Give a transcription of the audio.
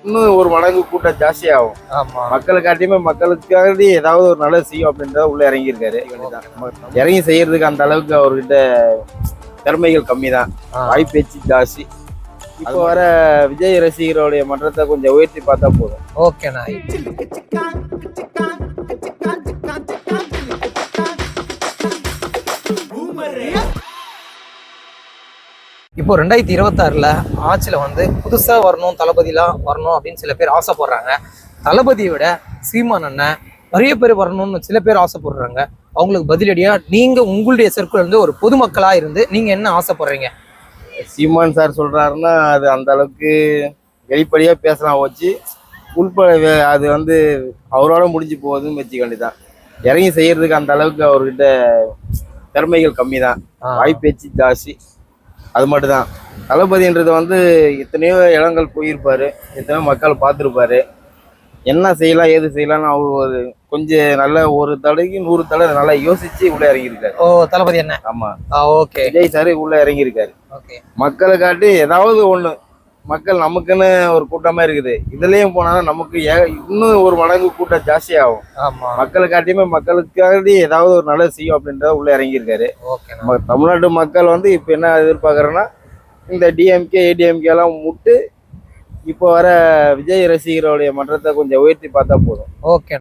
இன்னும் ஒரு மடங்கு கூட்டம் ஜாஸ்தியாகும். மக்களுக்காட்டியுமே மக்களுக்காண்டி ஏதாவது ஒரு நல்லது செய்யும் அப்படின்றத உள்ள இறங்கியிருக்காரு. இறங்கி செய்யறதுக்கு அந்த அளவுக்கு அவர்கிட்ட திறமைகள் கம்மி தான், வாய்ப்பேச்சு ஜாஸ்தி. இப்போ வர விஜய் ரசிகர்களுடைய மன்றத்தை கொஞ்சம் உயர்த்தி பார்த்தா போதும். ஓகேண்ணா. இப்போ 2026 ஆட்சியில் வந்து புதுசாக வரணும், தளபதிலாம் வரணும் அப்படின்னு சில பேர் ஆசைப்படுறாங்க. தளபதியை விட சீமான் அண்ணன் நிறைய பேர் வரணும்னு சில பேர் ஆசைப்படுறாங்க. அவங்களுக்கு பதிலடியாக நீங்கள் உங்களுடைய சர்க்கிள் இருந்து ஒரு பொதுமக்களாக இருந்து நீங்கள் என்ன ஆசைப்படுறீங்க? சீமான் சார் சொல்றாருன்னா அது அந்த அளவுக்கு வெளிப்படையாக பேசலாம் வச்சு அது வந்து அவரோட முடிஞ்சு போகுதுன்னு வச்சுக்கொண்டு தான். இறங்கி செய்யறதுக்கு அந்த அளவுக்கு அவர்கிட்ட திறமைகள் கம்மி தான், வாய்ப்பேச்சு ஜாஸ்தி. அது மட்டும்தான். தளபதின்றது வந்து எத்தனையோ இடங்கள் போயிருப்பாரு, எத்தனையோ மக்கள் பார்த்துருப்பாரு. என்ன செய்யலாம் ஏது செய்யலாம்னு அவர் ஒரு கொஞ்சம் நல்ல ஒரு தடவைக்கு 100 தடவை நல்லா யோசிச்சு உள்ள இறங்கியிருக்காரு. ஓ, தளபதி என்ன? ஆமா, ஓகே. விஜய் சார் உள்ள இறங்கியிருக்காரு. ஓகே. மக்களை காட்டி ஏதாவது ஒண்ணு, மக்கள் நமக்குன்னு ஒரு கூட்டமா இருக்குது, இதுலயும் போனா நமக்கு இன்னும் ஒரு மடங்கு கூட்டம் ஜாஸ்தி ஆகும். மக்களை காட்டியுமே மக்களுக்காண்டி ஏதாவது ஒரு நல்லது செய்யும் அப்படின்றத உள்ள இறங்கியிருக்காரு. தமிழ்நாட்டு மக்கள் வந்து இப்ப என்ன எதிர்பார்க்கறேன்னா, இந்த டிஎம்கே ஏடிஎம்கே எல்லாம் முட்டு இப்போ வர விஜய் ரசிகர்களுடைய மன்றத்தை கொஞ்சம் உயர்த்தி பார்த்தா போதும். ஓகே.